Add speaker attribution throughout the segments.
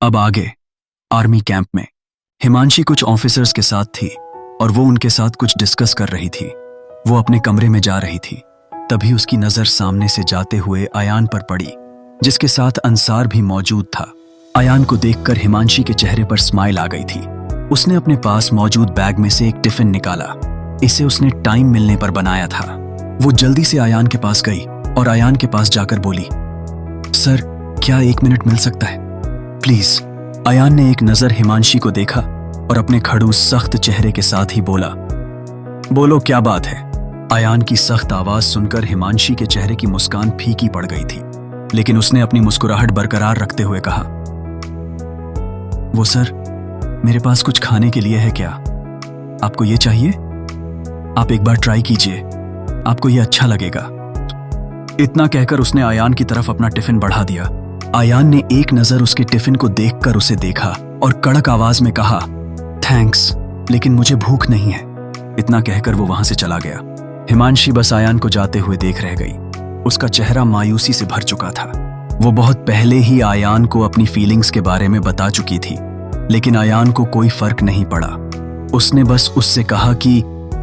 Speaker 1: अब आगे army camp में हिमांशी कुछ ऑफिसर्स के साथ थी और वो उनके साथ कुछ डिस्कस कर रही थी। वो अपने कमरे में जा रही थी, तभी उसकी नजर सामने से जाते हुए अयान पर पड़ी, जिसके साथ अंसार भी मौजूद था। अयान को देखकर हिमांशी के चेहरे पर स्माइल आ गई थी। उसने अपने पास मौजूद बैग में से एक टिफिन निकाला। इसे उसने टाइम मिलने पर बनाया था। वो जल्दी से अयान के पास गई और अयान के पास जाकर बोली, सर क्या 1 मिनट मिल सकता है प्लीज। अयान ने एक नजर हिमांशी को देखा और अपने खड़ूस सख्त चेहरे के साथ ही बोला, बोलो क्या बात है। अयान की सख्त आवाज सुनकर हिमांशी के चेहरे की मुस्कान फीकी पड़ गई थी, लेकिन उसने अपनी मुस्कुराहट बरकरार रखते हुए कहा, वो सर मेरे पास कुछ खाने के लिए है क्या? आपको ये चाहिए? आप एक बार ट्राई कीजिए, आपको ये अच्छा लगेगा। इतना कहकर उसने अयान की तरफ अपना टिफिन बढ़ा दिया। अयान ने एक नजर उसके टिफिन को देखकर उसे देखा और कड़क आवाज में कहा, थैंक्स, लेकिन मुझे भूख नहीं है। इतना कहकर वो वहां से चला गया। हिमांशी बस अयान को जाते हुए देख रह गई। उसका चेहरा मायूसी से भर चुका था। वो बहुत पहले ही अयान को अपनी फीलिंग्स के बारे में बता चुकी थी, लेकिन अयान को कोई फर्क नहीं पड़ा। उसने बस उससे कहा कि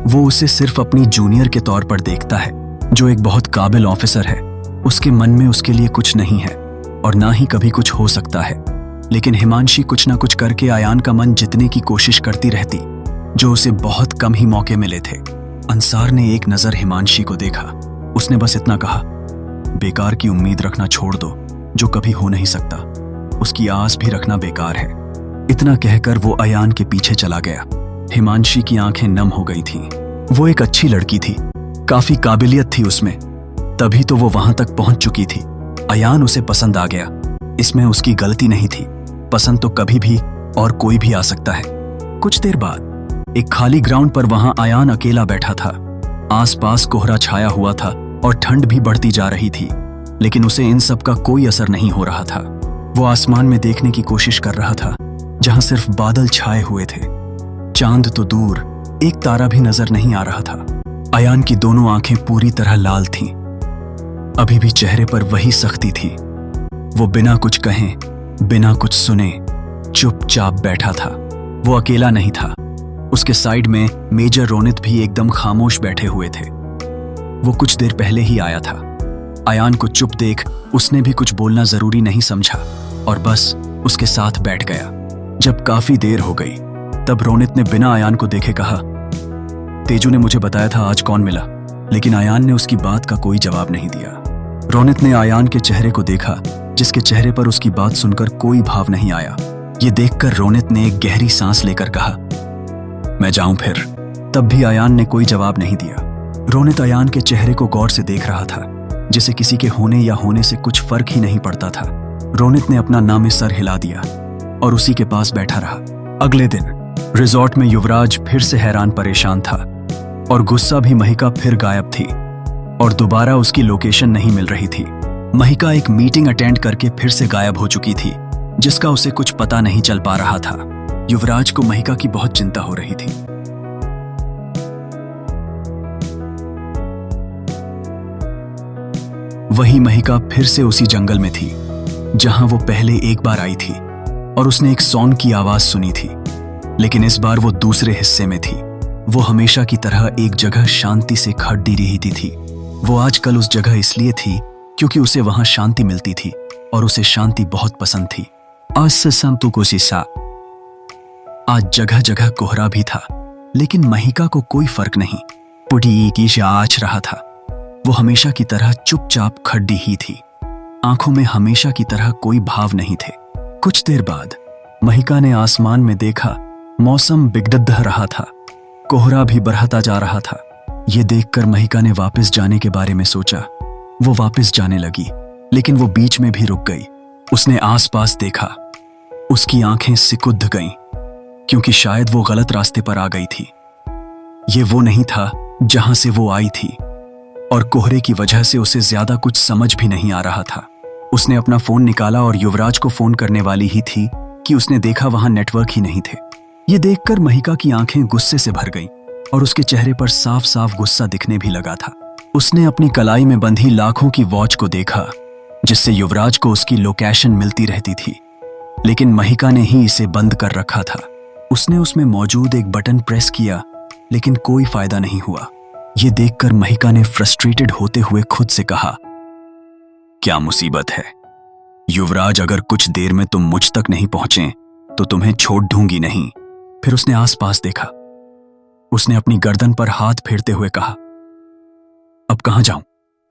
Speaker 1: वो उसे सिर्फ अपनी जूनियर के तौर पर देखता है, जो एक बहुत काबिल ऑफिसर है। उसके मन में उसके लिए कुछ नहीं है और ना ही कभी कुछ हो सकता है। लेकिन हिमांशी कुछ ना कुछ करके अयान का मन जीतने की कोशिश करती रहती, जो उसे बहुत कम ही मौके मिले थे। अंसार ने एक नजर हिमांशी को देखा। उसने बस इतना कहा, बेकार की उम्मीद रखना छोड़ दो, जो कभी हो नहीं सकता। उसकी आस भी रखना बेकार है। इतना कहकर वो अयान के पीछे चला गया। हिमांशी की आंखें नम हो गई थीं। वो एक अच्छी लड़की थी, काफी काबिलियत थी उसमें, तभी तो वो वहां तक पहुंच चुकी थी। अयान उसे पसंद आ गया, इसमें उसकी गलती नहीं थी। पसंद तो कभी भी और कोई भी आ सकता है। कुछ देर बाद एक खाली ग्राउंड पर वहां अयान अकेला बैठा था। आसपास कोहरा छाया हुआ था और ठंड भी बढ़ती जा रही थी, लेकिन उसे इन सब का कोई असर नहीं हो रहा था। वो आसमान में देखने की कोशिश कर रहा था, जहां सिर्फ बादल छाए हुए थे। चांद तो दूर, एक तारा भी नजर नहीं आ रहा था। अयान की दोनों आंखें पूरी तरह लाल थीं। अभी भी चेहरे पर वही सख्ती थी। वो बिना कुछ कहे, बिना कुछ सुने चुपचाप बैठा था। वो अकेला नहीं था। उसके साइड में मेजर रोनित भी एकदम खामोश बैठे हुए थे। वो कुछ देर पहले ही आया था। अयान को चुप देख उसने भी कुछ बोलना जरूरी नहीं समझा और बस उसके साथ बैठ गया। जब काफी देर हो गई, तब रोनित ने बिना अयान को देखे कहा, तेजू ने मुझे बताया था आज कौन मिला, लेकिन अयान ने उसकी बात का कोई जवाब नहीं दिया। रोनित ने अयान के चेहरे को देखा, जिसके चेहरे पर उसकी बात सुनकर कोई भाव नहीं आया। ये देखकर रोनित ने एक गहरी सांस लेकर कहा, मैं जाऊं फिर। तब भी अयान ने कोई जवाब नहीं दिया। रोनित अयान के चेहरे को गौर से देख रहा था, जिसे किसी के होने या होने से कुछ फर्क ही नहीं पड़ता था। रोनित ने अपना नामे सर हिला दिया और उसी के पास बैठा रहा। अगले दिन रिजॉर्ट में युवराज फिर से हैरान परेशान था और गुस्सा भी। महिका फिर गायब थी और दोबारा उसकी लोकेशन नहीं मिल रही थी। महिका एक मीटिंग अटेंड करके फिर से गायब हो चुकी थी, जिसका उसे कुछ पता नहीं चल पा रहा था। युवराज को महिका की बहुत चिंता हो रही थी। वही महिका फिर से उसी जंगल में थी, जहां वो पहले एक बार आई थी और उसने एक सॉन्ग की आवाज सुनी थी, लेकिन इस बार वो दूसरे हिस्से में थी। वो हमेशा की तरह एक जगह शांति से खड़ी रहती थी। वो आजकल उस जगह इसलिए थी क्योंकि उसे वहां शांति मिलती थी और उसे शांति बहुत पसंद थी। आज जगह जगह कोहरा भी था, लेकिन महिका को कोई फर्क नहीं पुड़ी की आँच रहा था। वो हमेशा की तरह चुपचाप खड़ी ही थी। आंखों में हमेशा की तरह कोई भाव नहीं थे। कुछ देर बाद महिका ने आसमान में देखा, मौसम बिगड़ रहा था, कोहरा भी बढ़ता जा रहा था। ये देखकर महिका ने वापस जाने के बारे में सोचा। वो वापस जाने लगी, लेकिन वो बीच में भी रुक गई। उसने आसपास देखा, उसकी आंखें सिकुड़ गईं, क्योंकि शायद वो गलत रास्ते पर आ गई थी। ये वो नहीं था जहां से वो आई थी और कोहरे की वजह से उसे ज्यादा कुछ समझ भी नहीं आ रहा था। उसने अपना फोन निकाला और युवराज को फोन करने वाली ही थी कि उसने देखा वहां नेटवर्क ही नहीं थे। ये देखकर महिका की आंखें गुस्से से भर गईं और उसके चेहरे पर साफ साफ गुस्सा दिखने भी लगा था। उसने अपनी कलाई में बंधी लाखों की वॉच को देखा, जिससे युवराज को उसकी लोकेशन मिलती रहती थी, लेकिन महिका ने ही इसे बंद कर रखा था। उसने उसमें मौजूद एक बटन प्रेस किया, लेकिन कोई फायदा नहीं हुआ। ये देखकर महिका ने फ्रस्ट्रेटेड होते हुए खुद से कहा, क्या मुसीबत है युवराज, अगर कुछ देर में तुम मुझ तक नहीं पहुंचे तो तुम्हें छोड़ दूंगी नहीं। फिर उसने आसपास देखा। उसने अपनी गर्दन पर हाथ फेरते हुए कहा, अब कहां जाऊं?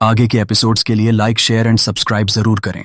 Speaker 1: आगे के एपिसोड्स के लिए लाइक, शेयर एंड सब्सक्राइब जरूर करें।